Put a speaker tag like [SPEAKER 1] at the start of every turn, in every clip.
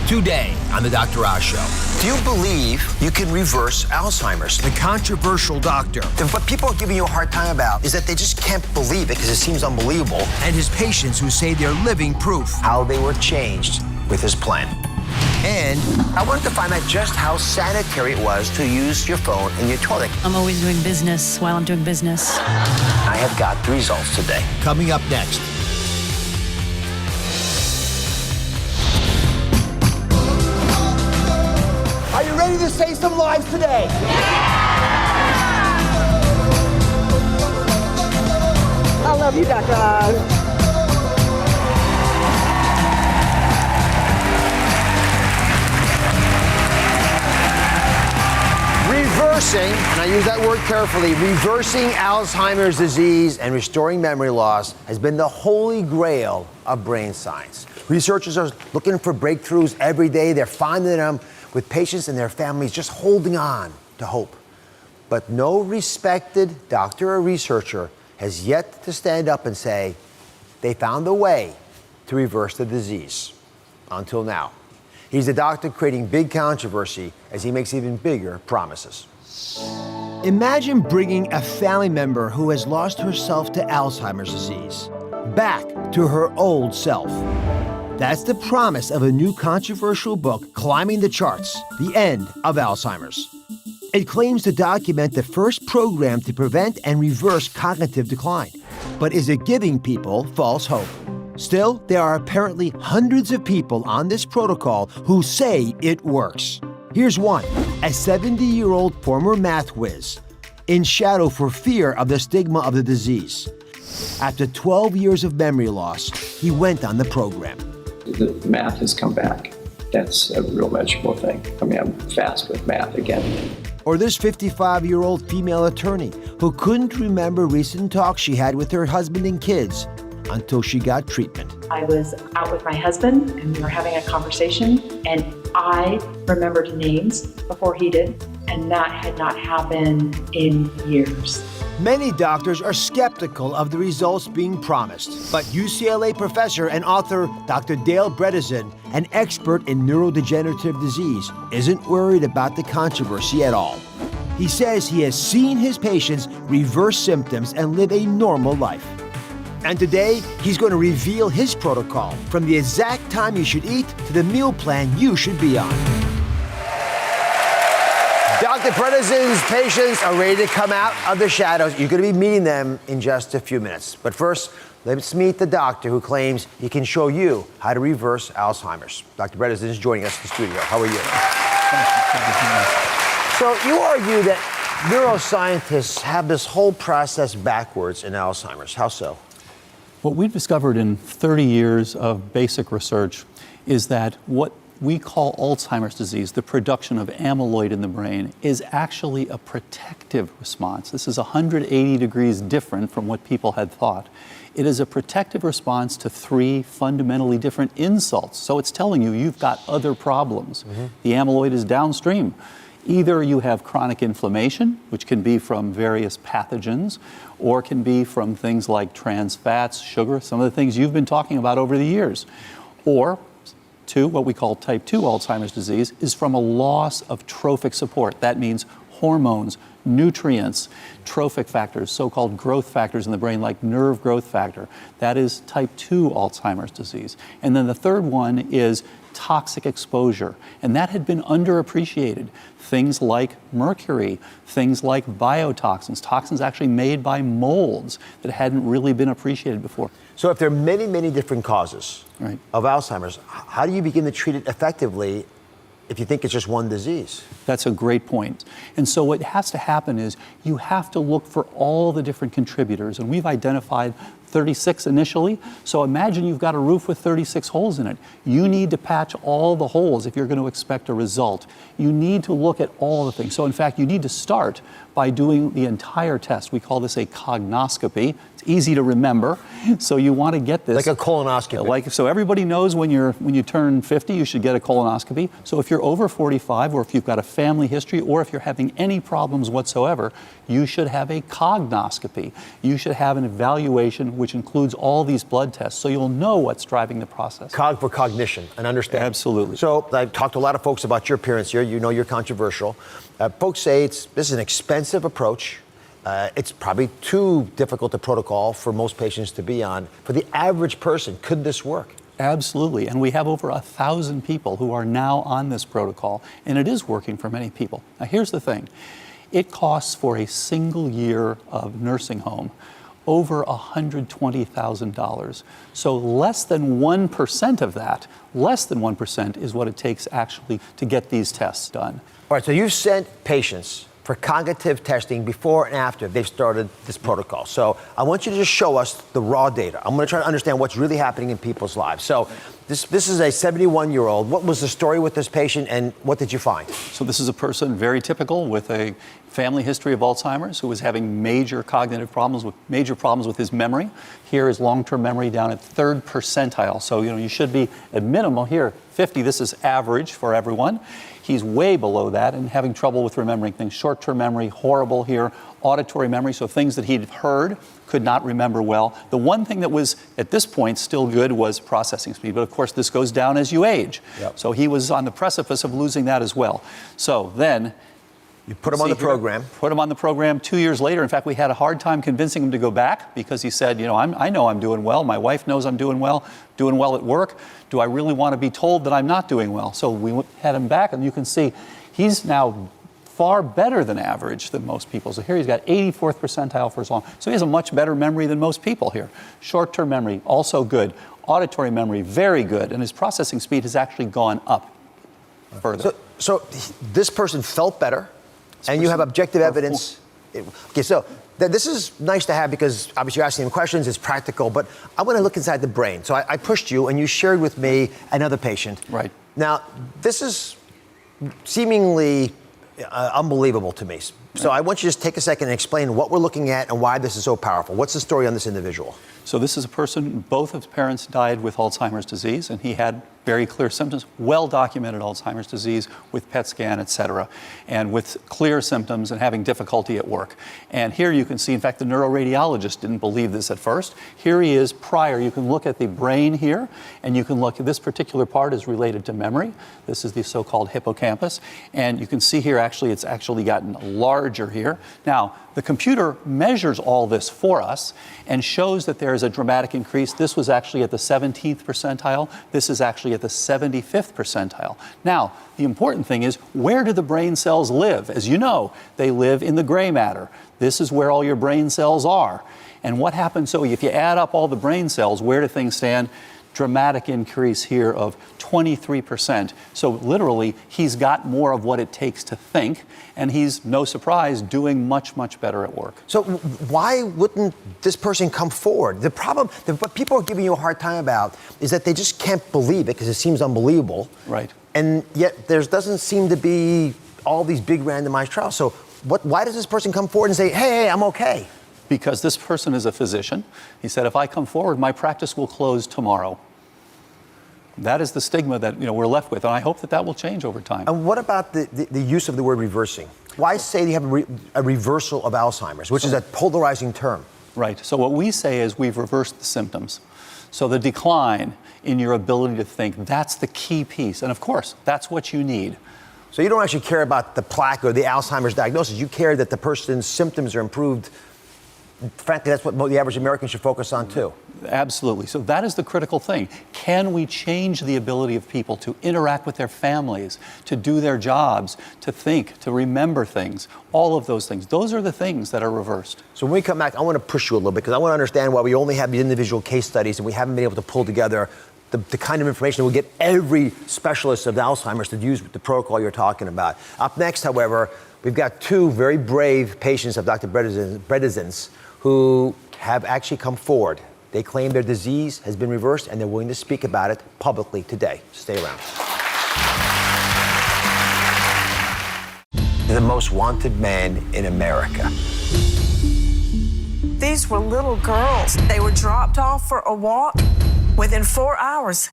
[SPEAKER 1] Today on The Dr. Oz Show.
[SPEAKER 2] Do you believe you can reverse Alzheimer's?
[SPEAKER 1] The controversial doctor.
[SPEAKER 2] What people are giving you a hard time about is that they just can't believe it because it seems unbelievable.
[SPEAKER 1] And his patients who say they're living proof.
[SPEAKER 2] How they were changed with his plan.
[SPEAKER 1] And
[SPEAKER 2] I wanted to find out just how sanitary it was to use your phone in your toilet.
[SPEAKER 3] I'm always doing business while I'm doing business.
[SPEAKER 2] I have got the results today.
[SPEAKER 1] coming up next.
[SPEAKER 4] Are you ready to save some lives today? I love you, Dr. Oz.
[SPEAKER 2] Reversing, and I use that word carefully, reversing Alzheimer's disease and restoring memory loss has been the holy grail of brain science. Researchers are looking for breakthroughs every day. They're finding them with patients and their families just holding on to hope. But no respected doctor or researcher has yet to stand up and say they found a way to reverse the disease. Until now. He's the doctor creating big controversy as he makes even bigger promises.
[SPEAKER 1] Imagine bringing a family member who has lost herself to Alzheimer's disease back to her old self. That's the promise of a new controversial book climbing the charts, The End of Alzheimer's. It claims to document the first program to prevent and reverse cognitive decline. But is it giving people false hope? Still, there are apparently hundreds of people on this protocol who say it works. Here's one, a 70-year-old former math whiz, in shadow for fear of the stigma of the disease. After 12 years of memory loss, he went on the program.
[SPEAKER 5] The math has come back. That's a real measurable thing. I mean, I'm fast with math again.
[SPEAKER 1] Or this 55-year-old female attorney who couldn't remember recent talks she had with her husband and kids until she got treatment.
[SPEAKER 6] I was out with my husband and we were having a conversation and I remembered names before he did, and that had not happened in years.
[SPEAKER 1] Many doctors are skeptical of the results being promised, but UCLA professor and author Dr. Dale Bredesen, an expert in neurodegenerative disease, isn't worried about the controversy at all. He says he has seen his patients reverse symptoms and live a normal life. And today, he's going to reveal his protocol, from the exact time you should eat to the meal plan you should be on.
[SPEAKER 2] Dr. Bredesen's patients are ready to come out of the shadows. You're going to be meeting them in just a few minutes. But first, let's meet the doctor who claims he can show you how to reverse Alzheimer's. Dr. Bredesen is joining us in the studio. How are you? So you argue that neuroscientists have this whole process backwards in Alzheimer's. How so?
[SPEAKER 7] What we've discovered in 30 years of basic research is that what we call Alzheimer's disease, the production of amyloid in the brain, is actually a protective response. This is 180 degrees different from what people had thought. It is a protective response to three fundamentally different insults. So it's telling you you've got other problems. The amyloid is downstream. Either you have chronic inflammation, which can be from various pathogens, or can be from things like trans fats, sugar, some of the things you've been talking about over the years. Or two, what we call type 2 Alzheimer's disease, is from a loss of trophic support. That means hormones, nutrients, trophic factors, so-called growth factors in the brain like nerve growth factor. That is type 2 Alzheimer's disease. And then the third one is toxic exposure, and that had been underappreciated. Things like mercury, things like biotoxins, toxins actually made by molds that hadn't really been appreciated before.
[SPEAKER 2] So if there are many, many different causes
[SPEAKER 7] Right.
[SPEAKER 2] of Alzheimer's, how do you begin to treat it effectively if you think it's just one disease?
[SPEAKER 7] That's a great point. And so what has to happen is you have to look for all the different contributors, and we've identified 36 initially. So imagine you've got a roof with 36 holes in it. You need to patch all the holes if you're going to expect a result. You need to look at all the things. So in fact, you need to start by doing the entire test. We call this a cognoscopy. It's easy to remember. So you want to get this.
[SPEAKER 2] Like a colonoscopy.
[SPEAKER 7] So everybody knows when you turn 50, you should get a colonoscopy. So if you're over 45, or if you've got a family history, or if you're having any problems whatsoever, you should have a cognoscopy. You should have an evaluation which includes all these blood tests, so you'll know what's driving the process.
[SPEAKER 2] For cognition and understanding.
[SPEAKER 7] Absolutely.
[SPEAKER 2] So I've talked to a lot of folks about your appearance here. You know you're controversial. Folks say this is an expensive approach. It's probably too difficult a protocol for most patients to be on. For the average person, could this work?
[SPEAKER 7] Absolutely, and we have over 1,000 people who are now on this protocol, and it is working for many people. Now here's the thing. It costs for a single year of nursing home over $120,000. So less than 1% of that, less than 1% is what it takes actually to get these tests done.
[SPEAKER 2] All right, so you've sent patients for cognitive testing before and after they've started this protocol. So I want you to just show us the raw data. I'm going to try to understand what's really happening in people's lives. So this is a 71-year-old. What was the story with this patient and what did you find?
[SPEAKER 7] So this is a person very typical with a family history of Alzheimer's who was having major cognitive problems, with his memory. Here is long-term memory down at 3rd percentile. So, you should be at minimum here, 50. This is average for everyone. He's way below that and having trouble with remembering things. Short-term memory, horrible here. Auditory memory, so things that he'd heard, could not remember well. The one thing that was, at this point, still good was processing speed. But of course, this goes down as you age.
[SPEAKER 2] Yep.
[SPEAKER 7] So he was on the precipice of losing that as well. So then,
[SPEAKER 2] you put him on the program.
[SPEAKER 7] Put him on the program 2 years later. In fact, we had a hard time convincing him to go back because he said, I know I'm doing well. My wife knows I'm doing well at work. Do I really want to be told that I'm not doing well? So we had him back, and you can see he's now far better than average than most people. So here he's got 84th percentile for his long. So he has a much better memory than most people here. Short-term memory, also good. Auditory memory, very good. And his processing speed has actually gone up further.
[SPEAKER 2] So this person felt better. And you have objective evidence. Okay, so this is nice to have because obviously you're asking him questions, it's practical, but I want to look inside the brain. So I pushed you and you shared with me another patient.
[SPEAKER 7] Right.
[SPEAKER 2] Now, this is seemingly unbelievable to me. So I want you to just take a second and explain what we're looking at and why this is so powerful. What's the story on this individual?
[SPEAKER 7] So this is a person, both of his parents died with Alzheimer's disease, and he had very clear symptoms, well-documented Alzheimer's disease with PET scan, et cetera, and with clear symptoms and having difficulty at work. And here you can see, in fact, the neuroradiologist didn't believe this at first. Here he is prior. You can look at the brain here, and you can look at this particular part is related to memory. This is the so-called hippocampus. And you can see here, actually, it's actually gotten larger here. Now, the computer measures all this for us and shows that there is a dramatic increase. This was actually at the 17th percentile. This is actually at the 75th percentile. Now, the important thing is, where do the brain cells live? As you know, they live in the gray matter. This is where all your brain cells are. And what happens, so if you add up all the brain cells, where do things stand? Dramatic increase here of 23%. So literally, he's got more of what it takes to think, and he's, no surprise, doing much, much better at work.
[SPEAKER 2] So why wouldn't this person come forward? The problem, what people are giving you a hard time about is that they just can't believe it because it seems unbelievable.
[SPEAKER 7] Right.
[SPEAKER 2] And yet there doesn't seem to be all these big randomized trials. So why does this person come forward and say, hey, I'm okay?
[SPEAKER 7] Because this person is a physician. He said, if I come forward, my practice will close tomorrow. That is the stigma that we're left with, and I hope that will change over time.
[SPEAKER 2] And what about the use of the word reversing? Why say you have a reversal of Alzheimer's, which is a polarizing term?
[SPEAKER 7] Right. So what we say is we've reversed the symptoms. So the decline in your ability to think, that's the key piece. And of course, that's what you need.
[SPEAKER 2] So you don't actually care about the plaque or the Alzheimer's diagnosis. You care that the person's symptoms are improved. Frankly, that's what the average American should focus on, too.
[SPEAKER 7] Absolutely. So that is the critical thing. Can we change the ability of people to interact with their families, to do their jobs, to think, to remember things, all of those things? Those are the things that are reversed. So
[SPEAKER 2] when we come back, I want to push you a little bit because I want to understand why we only have these individual case studies and we haven't been able to pull together the kind of information that will get every specialist of Alzheimer's to use the protocol you're talking about. Up next, however, we've got two very brave patients of Dr. Bredesen's who have actually come forward. They claim their disease has been reversed and they're willing to speak about it publicly today. Stay around. The most wanted man in America.
[SPEAKER 8] These were little girls. They were dropped off for a walk. Within 4 hours,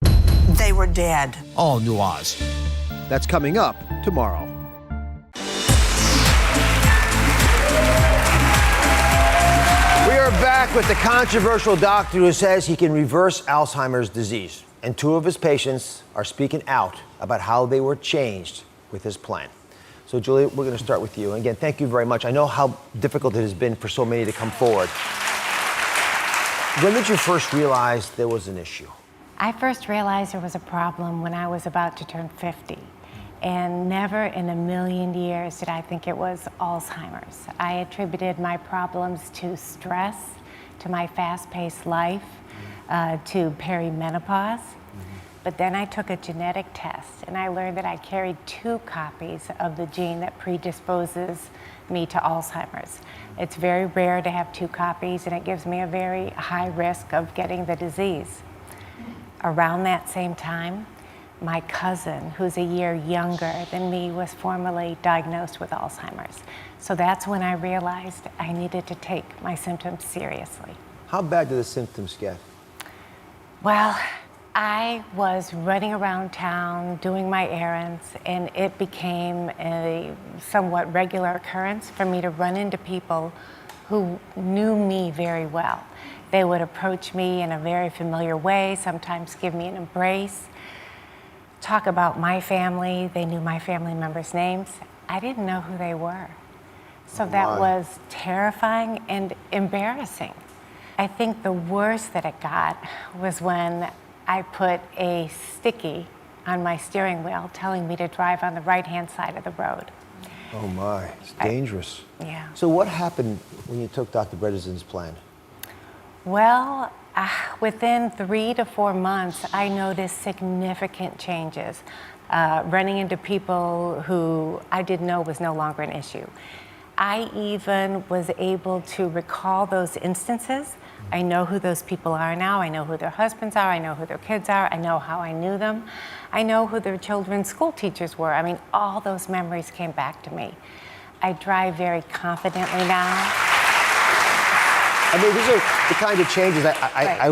[SPEAKER 8] they were dead.
[SPEAKER 1] All New Oz. That's coming up tomorrow.
[SPEAKER 2] We are back with the controversial doctor who says he can reverse Alzheimer's disease. And two of his patients are speaking out about how they were changed with his plan. So, Julie, we're going to start with you. And again, thank you very much. I know how difficult it has been for so many to come forward. When did you first realize there was an issue?
[SPEAKER 9] I first realized there was a problem when I was about to turn 50. And never in a million years did I think it was Alzheimer's. I attributed my problems to stress, to my fast-paced life, to perimenopause. But then I took a genetic test and I learned that I carried 2 copies of the gene that predisposes me to Alzheimer's. It's very rare to have 2 copies and it gives me a very high risk of getting the disease. Around that same time, my cousin, who's a year younger than me, was formally diagnosed with Alzheimer's. So that's when I realized I needed to take my symptoms seriously.
[SPEAKER 2] How bad did the symptoms get?
[SPEAKER 9] Well, I was running around town doing my errands, and it became a somewhat regular occurrence for me to run into people who knew me very well. They would approach me in a very familiar way, sometimes give me an embrace, talk about my family. They knew my family members' names. I didn't know who they were. So that was terrifying and embarrassing. I think the worst that it got was when I put a sticky on my steering wheel telling me to drive on the right-hand side of the road.
[SPEAKER 2] Oh my, it's dangerous.
[SPEAKER 9] Yeah.
[SPEAKER 2] So what happened when you took Dr. Bredesen's plan?
[SPEAKER 9] Well, within 3 to 4 months, I noticed significant changes. Running into people who I didn't know was no longer an issue. I even was able to recall those instances. I know who those people are now. I know who their husbands are. I know who their kids are. I know how I knew them. I know who their children's school teachers were. I mean, all those memories came back to me. I drive very confidently now.
[SPEAKER 2] I mean, these are the kind of changes I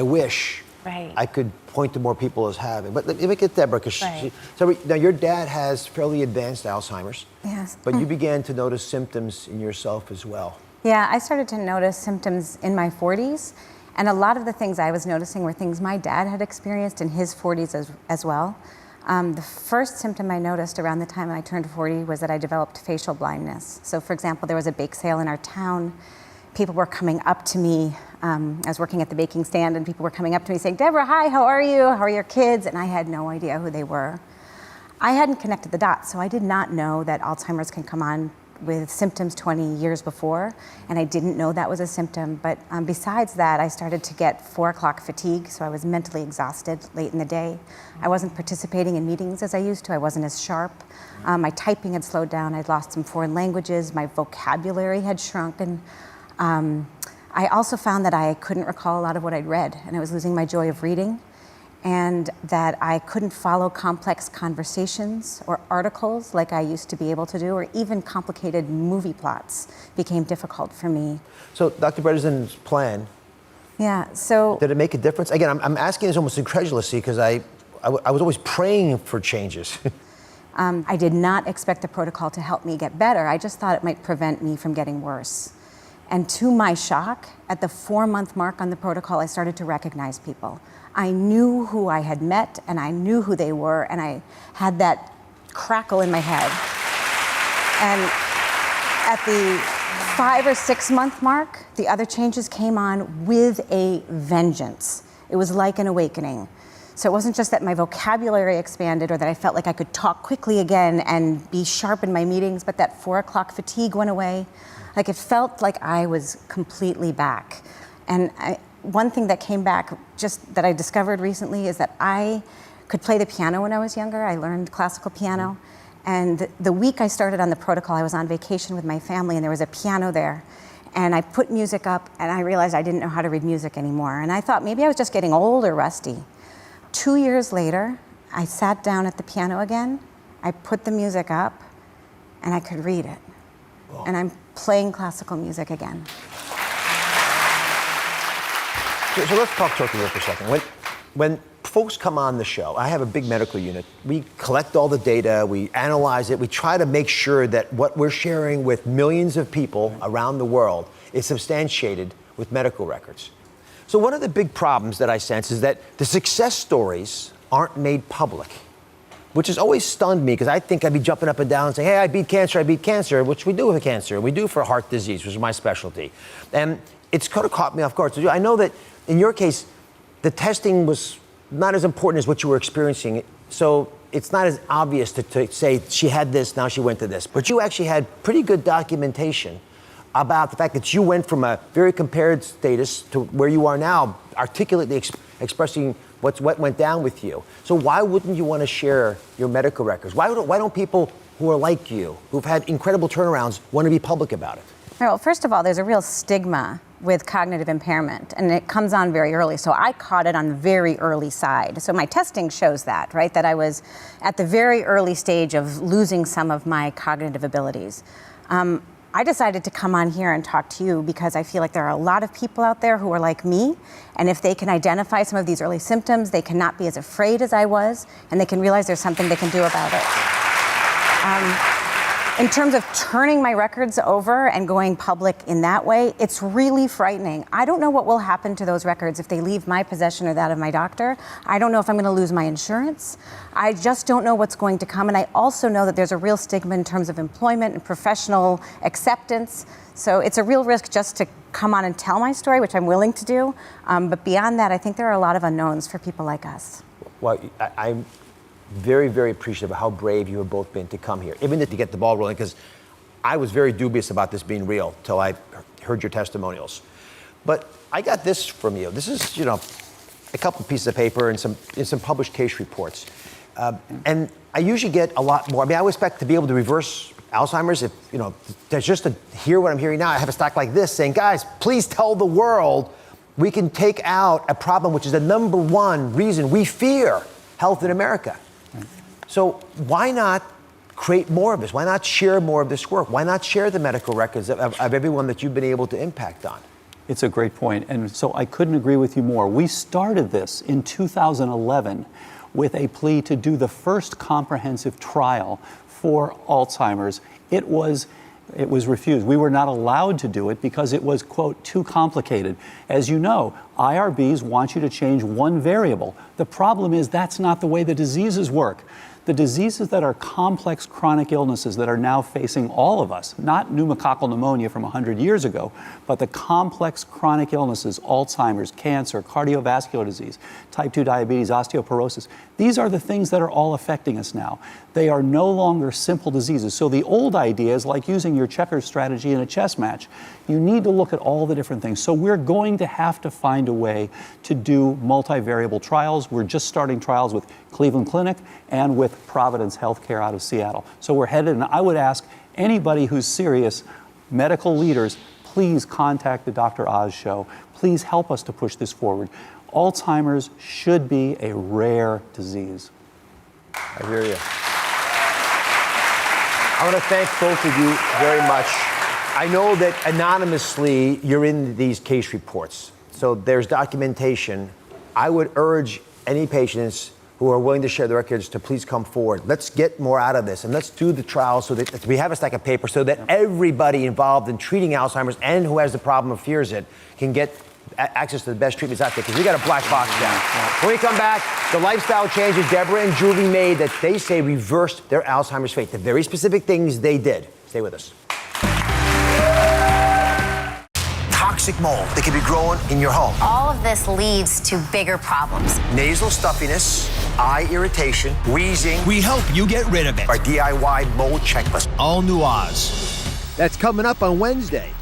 [SPEAKER 2] wish
[SPEAKER 9] Right.
[SPEAKER 2] I could point to more people as having. But let me get Deborah, because
[SPEAKER 9] Right.
[SPEAKER 2] so now your dad has fairly advanced Alzheimer's.
[SPEAKER 10] Yes.
[SPEAKER 2] But you began to notice symptoms in yourself as well.
[SPEAKER 10] Yeah, I started to notice symptoms in my 40s, and a lot of the things I was noticing were things my dad had experienced in his 40s as well. The first symptom I noticed around the time I turned 40 was that I developed facial blindness. So, for example, there was a bake sale in our town. People were coming up to me. I was working at the baking stand, and people were coming up to me saying, "Deborah, hi, how are you? How are your kids?" And I had no idea who they were. I hadn't connected the dots, so I did not know that Alzheimer's can come on with symptoms 20 years before, and I didn't know that was a symptom. But besides that, I started to get 4 o'clock fatigue, so I was mentally exhausted late in the day. I wasn't participating in meetings as I used to. I wasn't as sharp. My typing had slowed down. I'd lost some foreign languages. My vocabulary had shrunk, and I also found that I couldn't recall a lot of what I'd read, and I was losing my joy of reading, and that I couldn't follow complex conversations or articles like I used to be able to do, or even complicated movie plots became difficult for me.
[SPEAKER 2] So Dr. Bredesen's plan,
[SPEAKER 10] Yeah, so...
[SPEAKER 2] did it make a difference? Again, I'm asking this almost incredulously because I was always praying for changes.
[SPEAKER 10] I did not expect the protocol to help me get better. I just thought it might prevent me from getting worse. And to my shock, at the 4-month mark on the protocol, I started to recognize people. I knew who I had met, and I knew who they were, and I had that crackle in my head. And at the 5 or 6 month mark, the other changes came on with a vengeance. It was like an awakening. So it wasn't just that my vocabulary expanded or that I felt like I could talk quickly again and be sharp in my meetings, but that 4 o'clock fatigue went away. Like, it felt like I was completely back. And one thing that came back, just that I discovered recently, is that I could play the piano when I was younger. I learned classical piano. And the week I started on the protocol, I was on vacation with my family, and there was a piano there. And I put music up, and I realized I didn't know how to read music anymore. And I thought maybe I was just getting old or rusty. 2 years later, I sat down at the piano again, I put the music up, and I could read it. Whoa. And I'm playing classical music again.
[SPEAKER 2] So let's talk Turkey here for a second. When folks come on the show, I have a big medical unit. We collect all the data, we analyze it, we try to make sure that what we're sharing with millions of people around the world is substantiated with medical records. So one of the big problems that I sense is that the success stories aren't made public, which has always stunned me because I think I'd be jumping up and down and saying, hey, I beat cancer, which we do with cancer, we do for heart disease, which is my specialty. And it's kind of caught me off guard. So I know that in your case, the testing was not as important as what you were experiencing. So it's not as obvious to say she had this, now she went to this. But you actually had pretty good documentation about the fact that you went from a very compared status to where you are now, articulately expressing what went down with you. So why wouldn't you want to share your medical records? Why don't people who are like you, who've had incredible turnarounds, want to be public about it?
[SPEAKER 10] Well, first of all, there's a real stigma with cognitive impairment, and it comes on very early. So I caught it on the very early side. So my testing shows that, right? That I was at the very early stage of losing some of my cognitive abilities. I decided to come on here and talk to you because I feel like there are a lot of people out there who are like me, and if they can identify some of these early symptoms, they cannot be as afraid as I was, and they can realize there's something they can do about it. In terms of turning my records over and going public in that way, it's really frightening. I don't know what will happen to those records if they leave my possession or that of my doctor. I don't know if I'm going to lose my insurance. I just don't know what's going to come. And I also know that there's a real stigma in terms of employment and professional acceptance. So it's a real risk just to come on and tell my story, which I'm willing to do. But beyond that, I think there are a lot of unknowns for people like us.
[SPEAKER 2] Well, I'm very, very appreciative of how brave you have both been to come here, even to get the ball rolling, because I was very dubious about this being real till I heard your testimonials. But I got this from you. This is, a couple pieces of paper and some published case reports. And I usually get a lot more. I mean, I would expect to be able to reverse Alzheimer's if, just to hear what I'm hearing now, I have a stack like this saying, guys, please tell the world we can take out a problem which is the number one reason we fear health in America. So why not create more of this? Why not share more of this work? Why not share the medical records of everyone that you've been able to impact on?
[SPEAKER 7] It's a great point, and so I couldn't agree with you more. We started this in 2011 with a plea to do the first comprehensive trial for Alzheimer's. It was refused. We were not allowed to do it because it was, quote, too complicated. As you know, IRBs want you to change one variable. The problem is that's not the way the diseases work. The diseases that are complex chronic illnesses that are now facing all of us, not pneumococcal pneumonia from 100 years ago, but the complex chronic illnesses, Alzheimer's, cancer, cardiovascular disease, type 2 diabetes, osteoporosis, these are the things that are all affecting us now. They are no longer simple diseases. So the old idea is like using your checkers strategy in a chess match. You need to look at all the different things. So we're going to have to find a way to do multivariable trials. We're just starting trials with Cleveland Clinic and with Providence Healthcare out of Seattle. So we're headed, and I would ask anybody who's serious, medical leaders, please contact the Dr. Oz Show. Please help us to push this forward. Alzheimer's should be a rare disease.
[SPEAKER 2] I hear you. I want to thank both of you very much. I know that anonymously you're in these case reports, so there's documentation. I would urge any patients who are willing to share the records to please come forward. Let's get more out of this, and let's do the trial so that we have a stack of paper so that everybody involved in treating Alzheimer's and who has the problem or fears it can get access to the best treatments out there, because we got a black box down. When we come back, the lifestyle changes Deborah and Julie made that they say reversed their Alzheimer's fate. The very specific things they did. Stay with us. Toxic mold that can be growing in your home.
[SPEAKER 11] All of this leads to bigger problems.
[SPEAKER 2] Nasal stuffiness, eye irritation, wheezing.
[SPEAKER 1] We help you get rid of it.
[SPEAKER 2] Our DIY mold checklist.
[SPEAKER 1] All new Oz. That's coming up on Wednesday.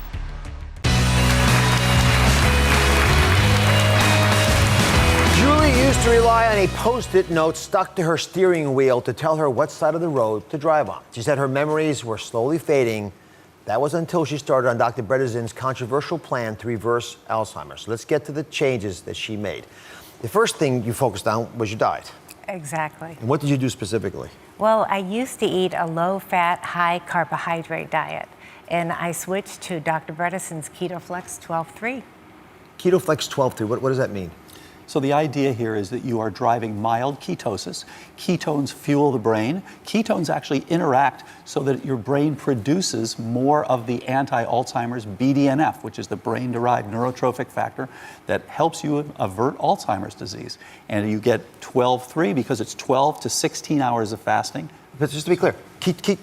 [SPEAKER 2] Julie used to rely on a Post-it note stuck to her steering wheel to tell her what side of the road to drive on. She said her memories were slowly fading. That was until she started on Dr. Bredesen's controversial plan to reverse Alzheimer's. So let's get to the changes that she made. The first thing you focused on was your diet.
[SPEAKER 9] Exactly.
[SPEAKER 2] And what did you do specifically?
[SPEAKER 9] Well, I used to eat a low-fat, high-carbohydrate diet, and I switched to Dr. Bredesen's KetoFlex 12-3.
[SPEAKER 2] KetoFlex 12-3, what does that mean?
[SPEAKER 7] So the idea here is that you are driving mild ketosis. Ketones fuel the brain. Ketones actually interact so that your brain produces more of the anti-Alzheimer's BDNF, which is the brain-derived neurotrophic factor that helps you avert Alzheimer's disease. And you get 12-3 because it's 12 to 16 hours of fasting.
[SPEAKER 2] But just to be clear,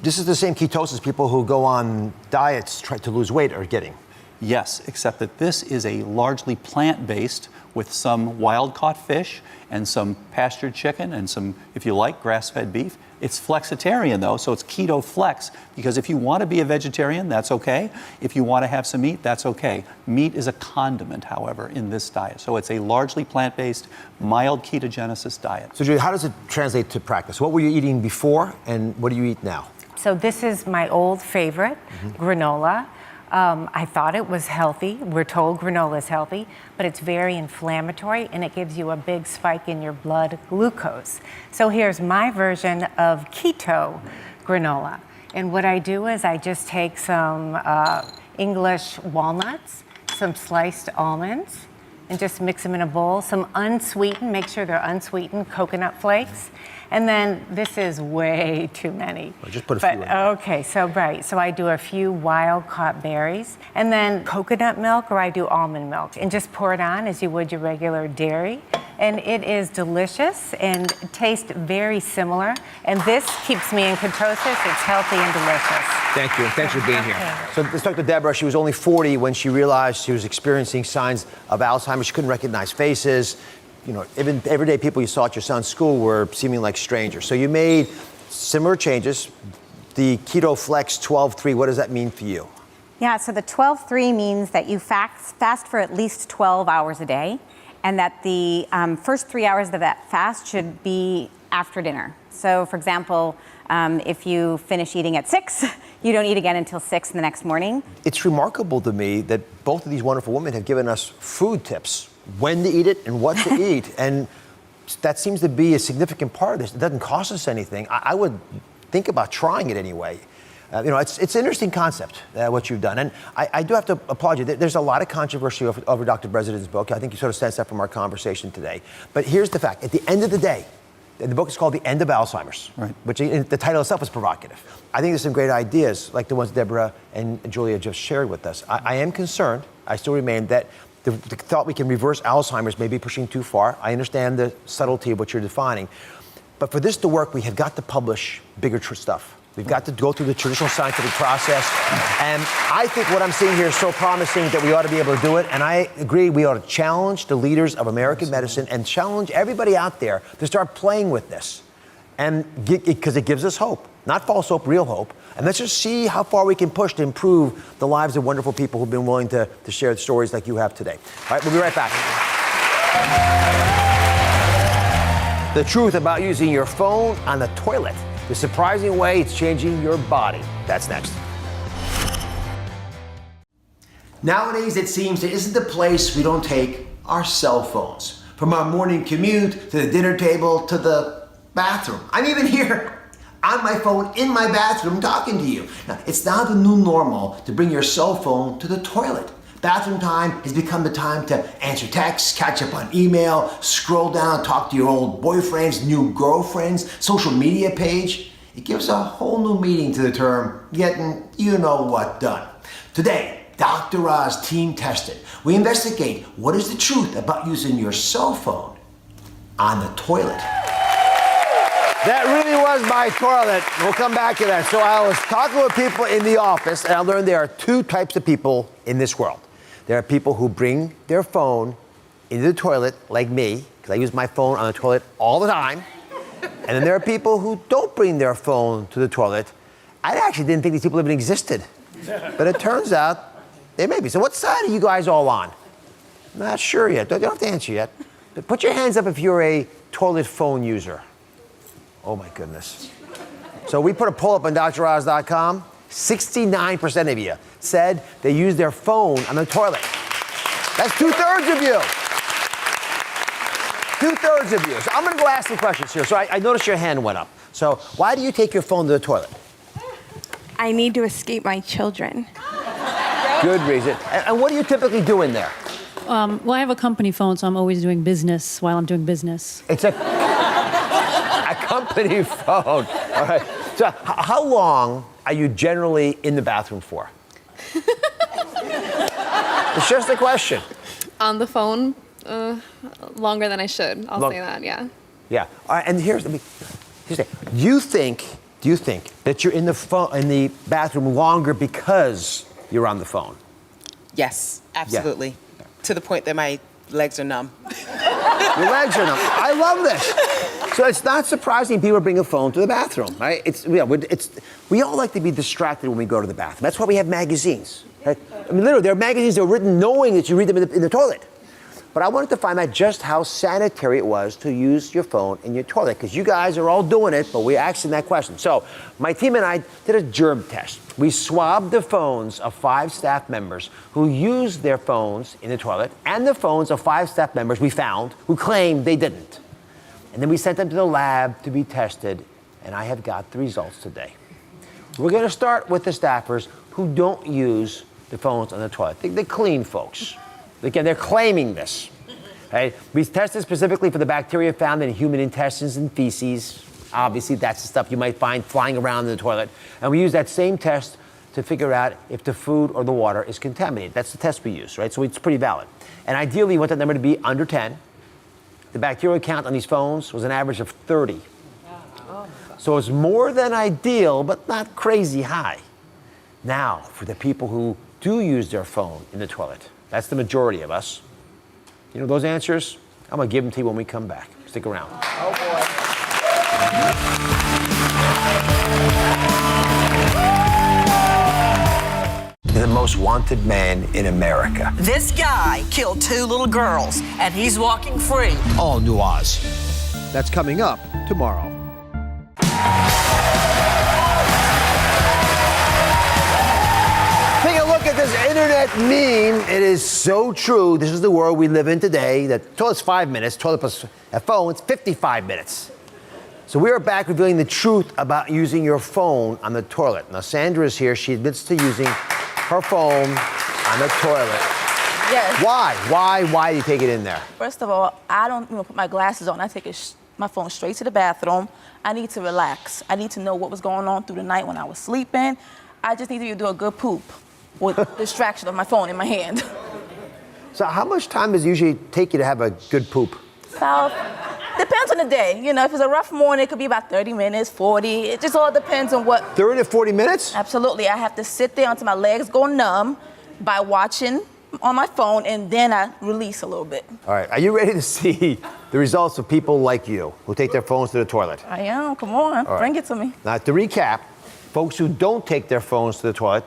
[SPEAKER 2] this is the same ketosis people who go on diets try to lose weight are getting.
[SPEAKER 7] Yes, except that this is a largely plant-based with some wild-caught fish and some pastured chicken and some, if you like, grass-fed beef. It's flexitarian, though, so it's keto flex, because if you want to be a vegetarian, that's okay. If you want to have some meat, that's okay. Meat is a condiment, however, in this diet. So it's a largely plant-based, mild ketogenesis diet.
[SPEAKER 2] So, Julie, how does it translate to practice? What were you eating before, and what do you eat now?
[SPEAKER 9] So this is my old favorite, granola. I thought it was healthy. We're told granola is healthy, but it's very inflammatory and it gives you a big spike in your blood glucose. So here's my version of keto granola. And what I do is I just take some English walnuts, some sliced almonds, and just mix them in a bowl. Some unsweetened, make sure they're unsweetened, coconut flakes. And then this is way too many.
[SPEAKER 2] Well, just put a few in.
[SPEAKER 9] Okay, so right. So I do a few wild-caught berries, and then coconut milk, or I do almond milk, and just pour it on as you would your regular dairy. And it is delicious and tastes very similar. And this keeps me in ketosis. It's healthy and delicious.
[SPEAKER 2] Thank you, and thanks for being here. So let's talk to Deborah. She was only 40 when she realized she was experiencing signs of Alzheimer's. She couldn't recognize faces. You know, even everyday people you saw at your son's school were seeming like strangers. So you made similar changes. The Keto Flex 12-3, what does that mean for you?
[SPEAKER 10] Yeah, so the 12-3 means that you fast for at least 12 hours a day, and that the first 3 hours of that fast should be after dinner. So, for example, if you finish eating at 6, you don't eat again until 6 in the next morning.
[SPEAKER 2] It's remarkable to me that both of these wonderful women have given us food tips, when to eat it and what to eat, and that seems to be a significant part of this. It doesn't cost us anything. I would think about trying it anyway. You know, it's an interesting concept, what you've done. And I do have to applaud you. There's a lot of controversy over Dr. Bredesen's book. I think you sort of sensed that from our conversation today. But here's the fact. At the end of the day, the book is called The End of Alzheimer's, right, which the title itself is provocative. I think there's some great ideas, like the ones Deborah and Julia just shared with us. I am concerned, I still remain, that the thought we can reverse Alzheimer's may be pushing too far. I understand the subtlety of what you're defining. But for this to work, we have got to publish bigger stuff. We've got to go through the traditional scientific process. And I think what I'm seeing here is so promising that we ought to be able to do it. And I agree, we ought to challenge the leaders of American medicine and challenge everybody out there to start playing with this. And because it gives us hope. Not false hope, real hope. And let's just see how far we can push to improve the lives of wonderful people who've been willing to share stories like you have today. All right, we'll be right back. The truth about using your phone on the toilet. The surprising way it's changing your body. That's next.
[SPEAKER 1] Nowadays, it seems there isn't a place we don't take our cell phones. From our morning commute, to the dinner table, to the bathroom. I'm even here on my phone in my bathroom talking to you. Now, it's now the new normal to bring your cell phone to the toilet. Bathroom time has become the time to answer texts, catch up on email, scroll down, talk to your old boyfriends, new girlfriends, social media page. It gives a whole new meaning to the term getting you know what done. Today, Dr. Oz team tested. We investigate what is the truth about using your cell phone on the toilet.
[SPEAKER 2] That really was my toilet. We'll come back to that. So I was talking with people in the office, and I learned there are two types of people in this world. There are people who bring their phone into the toilet, like me, because I use my phone on the toilet all the time. And then there are people who don't bring their phone to the toilet. I actually didn't think these people even existed. But it turns out they may be. So what side are you guys all on? Not sure yet. Don't have to answer yet. But put your hands up if you're a toilet phone user. Oh my goodness. So we put a poll up on DrOz.com. 69% of you said they use their phone on the toilet. That's 2/3 of you. 2/3 of you. So I'm going to go ask some questions here. So I noticed your hand went up. So why do you take your phone to the toilet?
[SPEAKER 12] I need to escape my children.
[SPEAKER 2] Good reason. And what do you typically do in there?
[SPEAKER 3] Well, I have a company phone, so I'm always doing business while I'm doing business.
[SPEAKER 2] It's a company phone. All right. So how long are you generally in the bathroom for? It's just a question.
[SPEAKER 12] On the phone, longer than I should. I'll say that, yeah.
[SPEAKER 2] Yeah. All right, and here's the thing. Do you think that you're in the bathroom longer because you're on the phone?
[SPEAKER 13] Yes, absolutely. Yeah. To the point that my legs are numb.
[SPEAKER 2] Your legs are numb. I love this. So it's not surprising people bring a phone to the bathroom, right? We all like to be distracted when we go to the bathroom. That's why we have magazines. Right? I mean, literally, there are magazines that are written knowing that you read them in the toilet. But I wanted to find out just how sanitary it was to use your phone in your toilet, because you guys are all doing it, but we're asking that question. So my team and I did a germ test. We swabbed the phones of 5 staff members who used their phones in the toilet and the phones of 5 staff members we found who claimed they didn't. And then we sent them to the lab to be tested, and I have got the results today. We're going to start with the staffers who don't use the phones on the toilet. The clean folks. Again, they're claiming this. Right? We tested specifically for the bacteria found in human intestines and feces. Obviously, that's the stuff you might find flying around in the toilet. And we use that same test to figure out if the food or the water is contaminated. That's the test we use, right? So it's pretty valid. And ideally, we want that number to be under 10. The bacterial count on these phones was an average of 30. So it's more than ideal, but not crazy high. Now, for the people who do use their phone in the toilet, that's the majority of us. You know those answers? I'm going to give them to you when we come back. Stick around.
[SPEAKER 4] Oh, boy.
[SPEAKER 2] The most wanted man in America.
[SPEAKER 8] This guy killed 2 little girls, and he's walking free.
[SPEAKER 1] All New Oz. That's coming up tomorrow.
[SPEAKER 2] Take a look at this internet meme. It is so true. This is the world we live in today. The toilet's 5 minutes. Toilet plus a phone, it's 55 minutes. So we are back revealing the truth about using your phone on the toilet. Now, Sandra is here. She admits to using her phone on the toilet.
[SPEAKER 14] Yes.
[SPEAKER 2] Why? Why do you take it in there?
[SPEAKER 14] First of all, I don't even put my glasses on. I take my phone straight to the bathroom. I need to relax. I need to know what was going on through the night when I was sleeping. I just need to do a good poop with distraction of my phone in my hand.
[SPEAKER 2] So how much time does it usually take you to have a good poop?
[SPEAKER 14] About, depends on the day. You know, if it's a rough morning, it could be about 30 minutes, 40. It just all depends on what.
[SPEAKER 2] 30 to 40 minutes?
[SPEAKER 14] Absolutely. I have to sit there until my legs go numb by watching on my phone, and then I release a little bit.
[SPEAKER 2] All right. Are you ready to see the results of people like you who take their phones to the toilet?
[SPEAKER 14] I am. Come on.
[SPEAKER 2] All right.
[SPEAKER 14] Bring it to me.
[SPEAKER 2] Now, to recap, folks who don't take their phones to the toilet,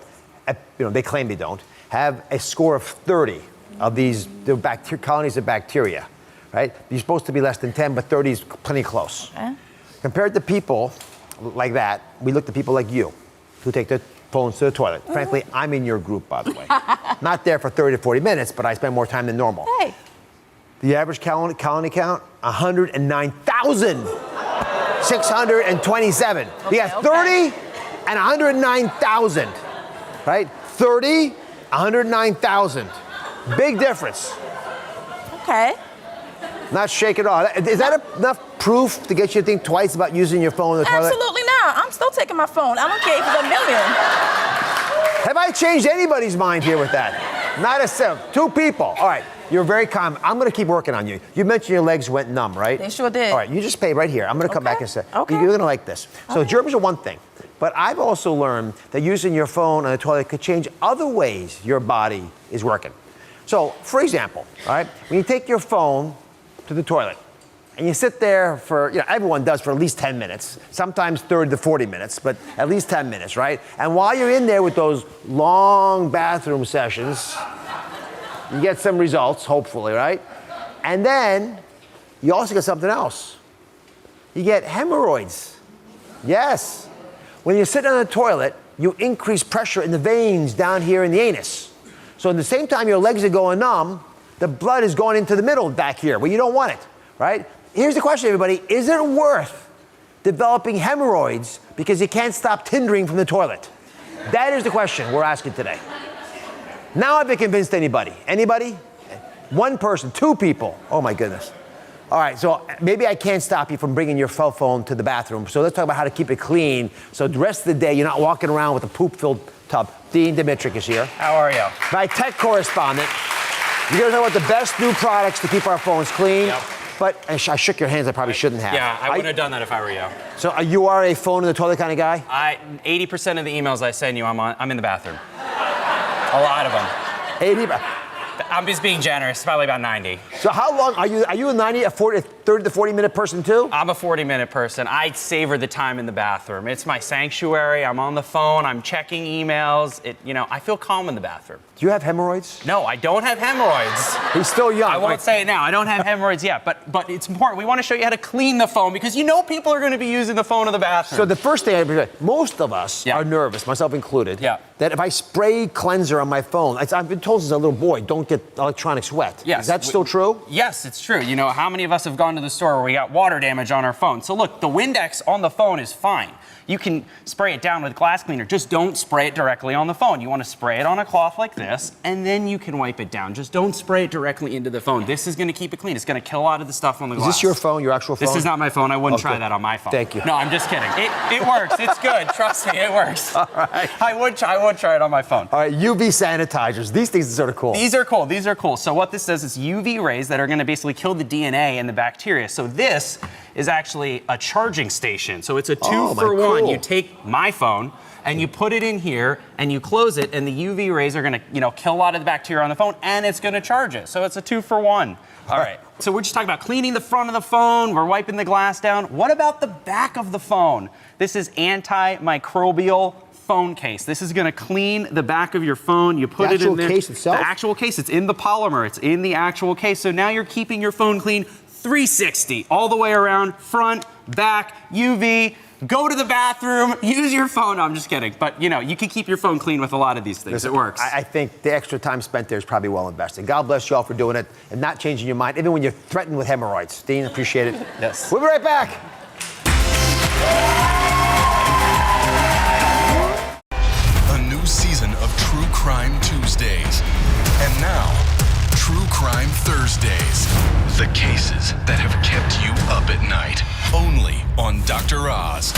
[SPEAKER 2] they claim they don't, have a score of 30 of these colonies of bacteria, right? You're supposed to be less than 10, but 30 is plenty close.
[SPEAKER 14] Okay.
[SPEAKER 2] Compared to people like that, we looked at people like you who take their phones to the toilet. Frankly, I'm in your group, by the way. Not there for 30 to 40 minutes, but I spend more time than normal.
[SPEAKER 14] Hey.
[SPEAKER 2] The average colony count, 109,627. You got 30 and 109,000, right? 30, 109,000. Big difference.
[SPEAKER 14] Okay.
[SPEAKER 2] Not shake it off. Is that enough proof to get you to think twice about using your phone in the toilet?
[SPEAKER 14] Absolutely not. I'm still taking my phone. I don't care if it's a million.
[SPEAKER 2] Have I changed anybody's mind here with that? Not a single. 2 people. All right. You're very calm. I'm going to keep working on you. You mentioned your legs went numb, right?
[SPEAKER 14] They sure did.
[SPEAKER 2] All right. You just stay right here. I'm going to come back and say, you're going to like this. So germs are one thing. But I've also learned that using your phone on the toilet could change other ways your body is working. So, for example, all right, when you take your phone to the toilet and you sit there for, everyone does for at least 10 minutes, sometimes 30 to 40 minutes, but at least 10 minutes, right? And while you're in there with those long bathroom sessions, you get some results, hopefully, right? And then you also get something else. You get hemorrhoids. Yes. When you sit on the toilet, you increase pressure in the veins down here in the anus. So at the same time your legs are going numb, the blood is going into the middle back here where you don't want it, right? Here's the question, everybody. Is it worth developing hemorrhoids because you can't stop tindering from the toilet? That is the question we're asking today. Now have I convinced anybody? Anybody? One person, 2 people. Oh my goodness. All right, so maybe I can't stop you from bringing your cell phone to the bathroom. So let's talk about how to keep it clean. So the rest of the day, you're not walking around with a poop-filled tub. Dean Dimitrick is here.
[SPEAKER 15] How are you?
[SPEAKER 2] My tech correspondent. You're going to talk about the best new products to keep our phones clean.
[SPEAKER 15] Yep.
[SPEAKER 2] But I shook your hands, I probably shouldn't have.
[SPEAKER 15] Yeah, I wouldn't have done that if I were you.
[SPEAKER 2] So you are a phone in the toilet kind of guy?
[SPEAKER 15] 80% of the emails I send you, I'm in the bathroom. A lot of them.
[SPEAKER 2] 80?
[SPEAKER 15] I'm just being generous, probably about 90.
[SPEAKER 2] So how long, are you a 30 to 40 minute person too?
[SPEAKER 15] I'm a 40-minute person. I savor the time in the bathroom. It's my sanctuary. I'm on the phone. I'm checking emails. I feel calm in the bathroom.
[SPEAKER 2] Do you have hemorrhoids?
[SPEAKER 15] No, I don't have hemorrhoids.
[SPEAKER 2] He's still young.
[SPEAKER 15] I won't say it now. I don't have hemorrhoids yet, but it's important. We want to show you how to clean the phone because people are going to be using the phone in the bathroom.
[SPEAKER 2] So the first thing, most of us are nervous, myself included, that if I spray cleanser on my phone, I've been told since a little boy, don't get electronics wet.
[SPEAKER 15] Yes.
[SPEAKER 2] Is that still true?
[SPEAKER 15] Yes, it's true. How many of us have gone to the store where we got water damage on our phone? So look, the Windex on the phone is fine. You can spray it down with glass cleaner. Just don't spray it directly on the phone. You want to spray it on a cloth like this, and then you can wipe it down. Just don't spray it directly into the phone. This is going to keep it clean. It's going to kill a lot of the stuff on the glass.
[SPEAKER 2] Is this your phone, your actual phone?
[SPEAKER 15] This is not my phone. I wouldn't try that on my phone.
[SPEAKER 2] Thank you.
[SPEAKER 15] No, I'm just kidding. It works. It's good. Trust me, it works. All right. I would try it on my phone.
[SPEAKER 2] All right, UV sanitizers. These things are sort of cool.
[SPEAKER 15] These are cool. So what this does is UV rays that are going to basically kill the DNA and the bacteria. So this is actually a charging station. So it's a 2-for-1.
[SPEAKER 2] Cool.
[SPEAKER 15] You take my phone and you put it in here and you close it, and the UV rays are going to, kill a lot of the bacteria on the phone, and it's going to charge it. So it's a 2-for-1. All right. So we're just talking about cleaning the front of the phone. We're wiping the glass down. What about the back of the phone? This is antimicrobial phone case. This is going to clean the back of your phone. You put it in there. The actual case itself? The actual case. It's in the polymer. It's in the actual case. So now you're keeping your phone clean 360 all the way around, front, back, UV. Go to the bathroom, use your phone. No, I'm just kidding. But, you can keep your phone clean with a lot of these things.
[SPEAKER 2] Listen,
[SPEAKER 15] it works.
[SPEAKER 2] I think the extra time spent there is probably well invested. God bless you all for doing it and not changing your mind, even when you're threatened with hemorrhoids. Dean, appreciate it.
[SPEAKER 15] Yes.
[SPEAKER 2] We'll be right back.
[SPEAKER 16] A new season of True Crime Tuesdays. And now, True Crime Thursdays. The cases that have kept you up at night. Only on Dr. Oz.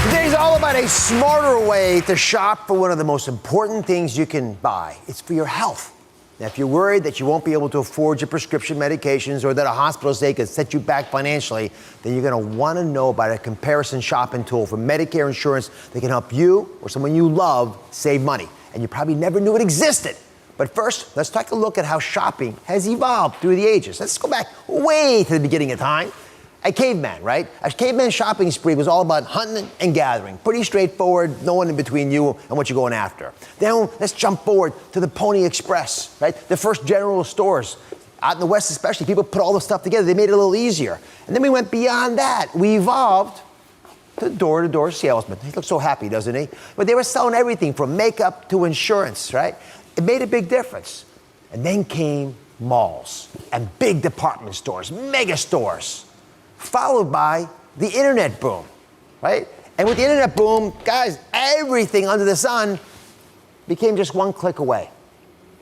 [SPEAKER 2] Today's all about a smarter way to shop for one of the most important things you can buy. It's for your health. Now, if you're worried that you won't be able to afford your prescription medications or that a hospital stay could set you back financially, then you're going to want to know about a comparison shopping tool for Medicare insurance that can help you or someone you love save money. And you probably never knew it existed. But first, let's take a look at how shopping has evolved through the ages. Let's go back way to the beginning of time. A caveman, right? A caveman shopping spree was all about hunting and gathering. Pretty straightforward, no one in between you and what you're going after. Then let's jump forward to the Pony Express, right? The first general stores. Out in the West especially, people put all the stuff together. They made it a little easier. And then we went beyond that. We evolved to door-to-door salesman. He looks so happy, doesn't he? But they were selling everything from makeup to insurance, right? It made a big difference. And then came malls and big department stores, mega stores, followed by the internet boom, right? And with the internet boom, guys, everything under the sun became just one click away.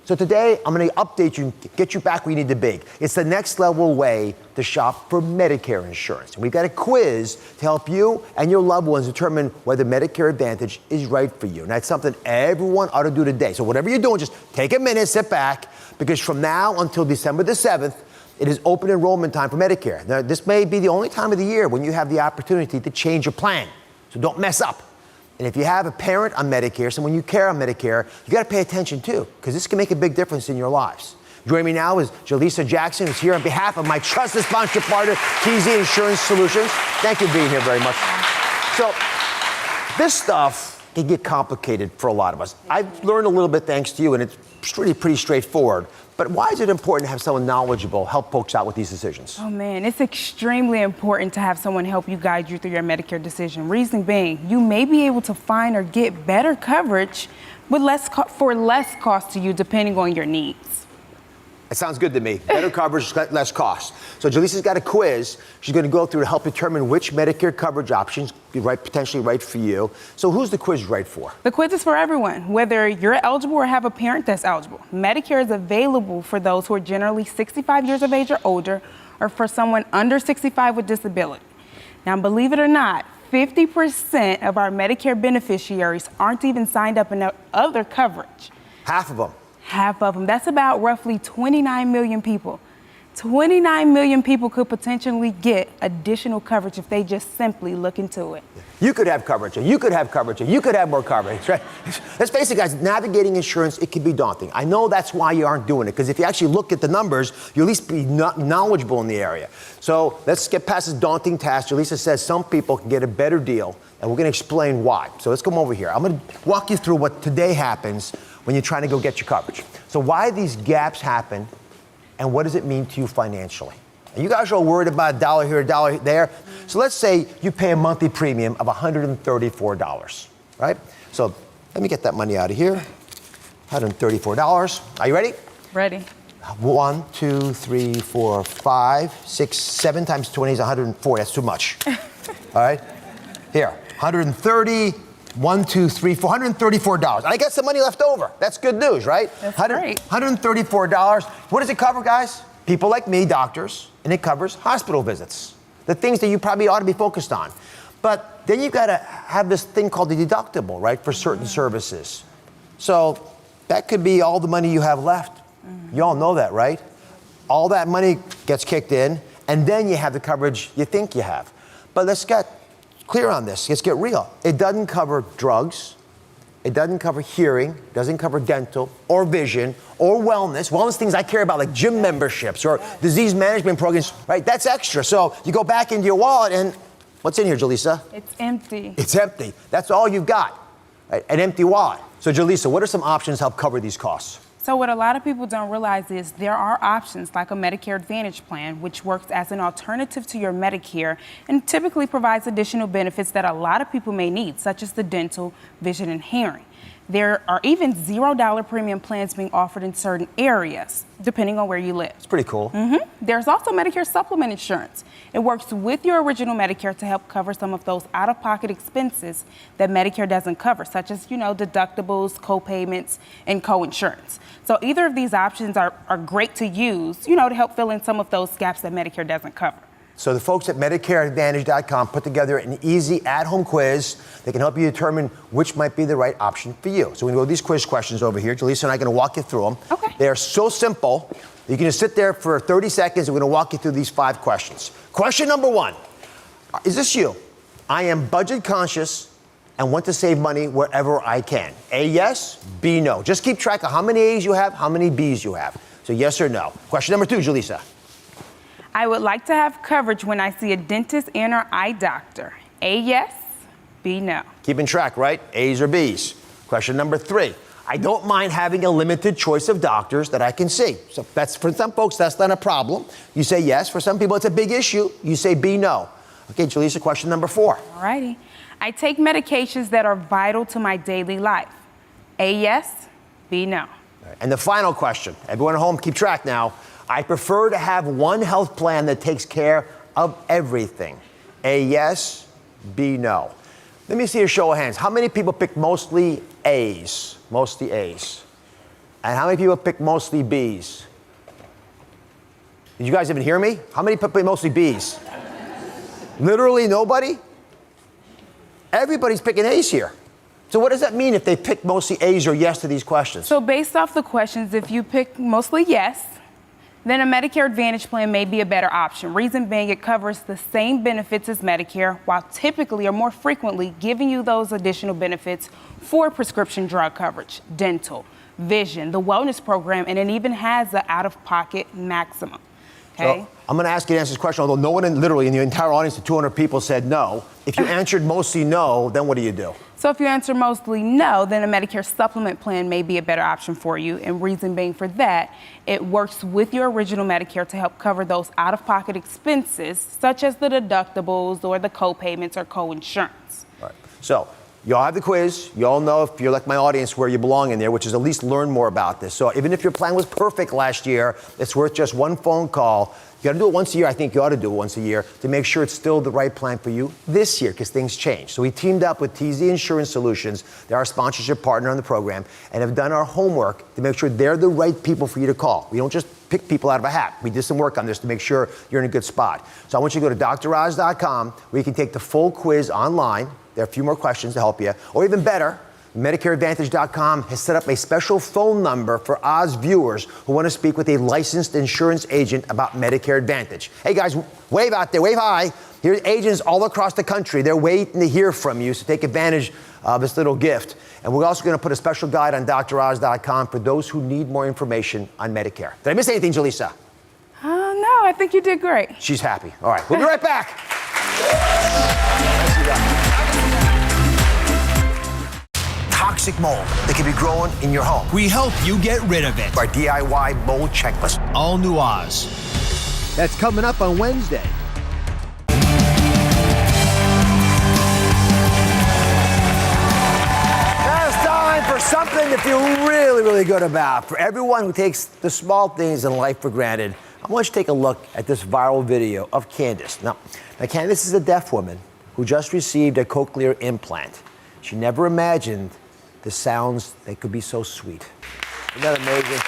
[SPEAKER 2] So today, I'm going to update you, get you back where you need to be. It's the next level way to shop for Medicare insurance. And we've got a quiz to help you and your loved ones determine whether Medicare Advantage is right for you. And that's something everyone ought to do today. So whatever you're doing, just take a minute, sit back, because from now until December the 7th, it is open enrollment time for Medicare. Now, this may be the only time of the year when you have the opportunity to change your plan. So don't mess up. And if you have a parent on Medicare, someone you care on Medicare, you got to pay attention too, because this can make a big difference in your lives. Joining me now is Jaleesa Jackson, who's here on behalf of my trusted sponsorship partner, TZ Insurance Solutions. Thank you for being here very much. So this stuff can get complicated for a lot of us. I've learned a little bit thanks to you, and it's pretty straightforward. But why is it important to have someone knowledgeable help folks out with these decisions?
[SPEAKER 17] Oh man, it's extremely important to have someone help you guide you through your Medicare decision. Reason being, you may be able to find or get better coverage with for less cost to you depending on your needs.
[SPEAKER 2] It sounds good to me. Better coverage, less cost. So Jaleesa's got a quiz. She's going to go through to help determine which Medicare coverage options be potentially right for you. So who's the quiz right for?
[SPEAKER 17] The quiz is for everyone, whether you're eligible or have a parent that's eligible. Medicare is available for those who are generally 65 years of age or older, or for someone under 65 with disability. Now, believe it or not, 50% of our Medicare beneficiaries aren't even signed up in other coverage.
[SPEAKER 2] Half of them.
[SPEAKER 17] Half of them. That's about roughly 29 million people. 29 million people could potentially get additional coverage if they just simply look into it.
[SPEAKER 2] You could have coverage, and you could have coverage, and you could have more coverage, right? Let's face it, guys, navigating insurance, it can be daunting. I know that's why you aren't doing it, because if you actually look at the numbers, you'll at least be knowledgeable in the area. So let's get past this daunting task. Jaleesa says some people can get a better deal, and we're going to explain why. So let's come over here. I'm going to walk you through what today happens when you're trying to go get your coverage. So why these gaps happen, and what does it mean to you financially? And you guys are all worried about a dollar here, a dollar there. So let's say you pay a monthly premium of $134, right? So let me get that money out of here. $134. Are you ready?
[SPEAKER 17] Ready.
[SPEAKER 2] 1, 2, 3, 4, 5, 6, 7 times 20 is 104. That's too much. All right? Here, 130, 1, 2, 3, 4, $134. I got some money left over. That's good news, right?
[SPEAKER 17] That's great.
[SPEAKER 2] $134. What does it cover, guys? People like me, doctors, and it covers hospital visits. The things that you probably ought to be focused on. But then you've got to have this thing called the deductible, right, for certain services. So that could be all the money you have left. You all know that, right? All that money gets kicked in, and then you have the coverage you think you have. But let's get clear on this. Let's get real. It doesn't cover drugs. It doesn't cover hearing, doesn't cover dental or vision or wellness. Wellness things I care about, like gym memberships or disease management programs, right? That's extra. So you go back into your wallet and what's in here, Jaleesa?
[SPEAKER 17] It's empty.
[SPEAKER 2] It's empty. That's all you've got, right? An empty wallet. So Jaleesa, what are some options to help cover these costs?
[SPEAKER 17] So what a lot of people don't realize is there are options like a Medicare Advantage plan, which works as an alternative to your Medicare and typically provides additional benefits that a lot of people may need, such as the dental, vision, and hearing. There are even $0 premium plans being offered in certain areas, depending on where you live.
[SPEAKER 2] It's pretty cool.
[SPEAKER 17] There's also Medicare Supplement Insurance. It works with your original Medicare to help cover some of those out-of-pocket expenses that Medicare doesn't cover, such as, deductibles, co-payments, and co-insurance. So either of these options are great to use, to help fill in some of those gaps that Medicare doesn't cover.
[SPEAKER 2] So the folks at MedicareAdvantage.com put together an easy at-home quiz that can help you determine which might be the right option for you. So we're going to go these quiz questions over here. Jaleesa and I are going to walk you through them.
[SPEAKER 17] Okay.
[SPEAKER 2] They are so simple. You can just sit there for 30 seconds. We're going to walk you through these 5 questions. Question number 1. Is this you? I am budget conscious and want to save money wherever I can. A, yes. B, no. Just keep track of how many A's you have, how many B's you have. So yes or no. Question number 2, Jaleesa.
[SPEAKER 17] I would like to have coverage when I see a dentist and or eye doctor. A, yes. B, no.
[SPEAKER 2] Keeping track, right? A's or B's. Question number 3. I don't mind having a limited choice of doctors that I can see. So that's, for some folks, that's not a problem. You say yes. For some people, it's a big issue. You say B, no. Okay, Jaleesa, question number 4.
[SPEAKER 17] All righty. I take medications that are vital to my daily life. A, yes. B, no.
[SPEAKER 2] And the final question. Everyone at home, keep track now. I prefer to have one health plan that takes care of everything. A, yes. B, no. Let me see a show of hands. How many people pick mostly A's? Mostly A's. And how many people pick mostly B's? Did you guys even hear me? How many pick mostly B's? Literally nobody? Everybody's picking A's here. So what does that mean if they pick mostly A's or yes to these questions?
[SPEAKER 17] So based off the questions, if you pick mostly yes, then a Medicare Advantage plan may be a better option. Reason being, it covers the same benefits as Medicare, while typically or more frequently giving you those additional benefits for prescription drug coverage, dental, vision, the wellness program, and it even has the out-of-pocket maximum. Okay?
[SPEAKER 2] So I'm going to ask you to answer this question, although no one literally in the entire audience of 200 people said no. If you answered mostly no, then what do?
[SPEAKER 17] So if you answer mostly no, then a Medicare supplement plan may be a better option for you. And reason being for that, it works with your original Medicare to help cover those out-of-pocket expenses, such as the deductibles or the co-payments or co-insurance.
[SPEAKER 2] Right. So You all have the quiz. You all know, if you're like my audience, where you belong in there, which is at least learn more about this. So even if your plan was perfect last year, it's worth just one phone call. You got to do it once a year. I think you ought to do it once a year to make sure it's still the right plan for you this year, because things change. So we teamed up with TZ Insurance Solutions. They're our sponsorship partner on the program, and have done our homework to make sure they're the right people for you to call. We don't just pick people out of a hat. We did some work on this to make sure you're in a good spot. So I want you to go to DrOz.com, where you can take the full quiz online. There are a few more questions to help you. Or even better, MedicareAdvantage.com has set up a special phone number for Oz viewers who want to speak with a licensed insurance agent about Medicare Advantage. Hey guys, wave out there, wave high. Here's agents all across the country. They're waiting to hear from you, so take advantage of this little gift. And we're also going to put a special guide on DrOz.com for those who need more information on Medicare. Did I miss anything, Jaleesa?
[SPEAKER 17] No, I think you did great.
[SPEAKER 2] She's happy. All right, we'll be right back. Toxic mold that can be growing in your home.
[SPEAKER 1] We help you get rid of it.
[SPEAKER 2] Our DIY mold checklist.
[SPEAKER 1] All new Oz. That's coming up on Wednesday.
[SPEAKER 2] Now it's time for something to feel really, really good about. For everyone who takes the small things in life for granted, I want you to take a look at this viral video of Candace. Now Candace is a deaf woman who just received a cochlear implant. She never imagined the sounds that could be so sweet. Isn't that amazing?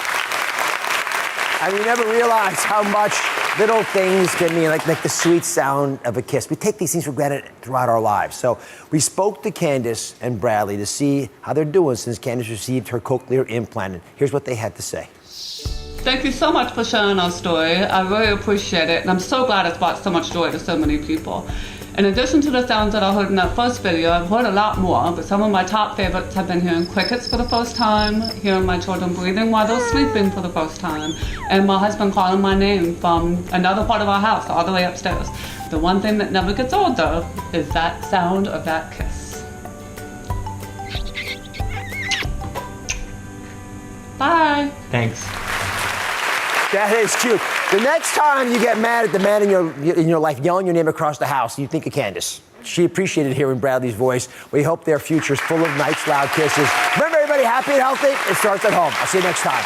[SPEAKER 2] And we never realize how much little things can mean, like the sweet sound of a kiss. We take these things for granted throughout our lives. So we spoke to Candace and Bradley to see how they're doing since Candace received her cochlear implant. And here's what they had to say.
[SPEAKER 18] Thank you so much for sharing our story. I really appreciate it, and I'm so glad it's brought so much joy to so many people. In addition to the sounds that I heard in that first video, I've heard a lot more, but some of my top favorites have been hearing crickets for the first time, hearing my children breathing while they're sleeping for the first time, and my husband calling my name from another part of our house all the way upstairs. The one thing that never gets old, though, is that sound of that kiss. Bye.
[SPEAKER 15] Thanks.
[SPEAKER 2] That is cute. The next time you get mad at the man in your life yelling your name across the house, you think of Candace. She appreciated hearing Bradley's voice. We hope their future's full of nice, loud kisses. Remember, everybody, happy and healthy? It starts at home. I'll see you next time.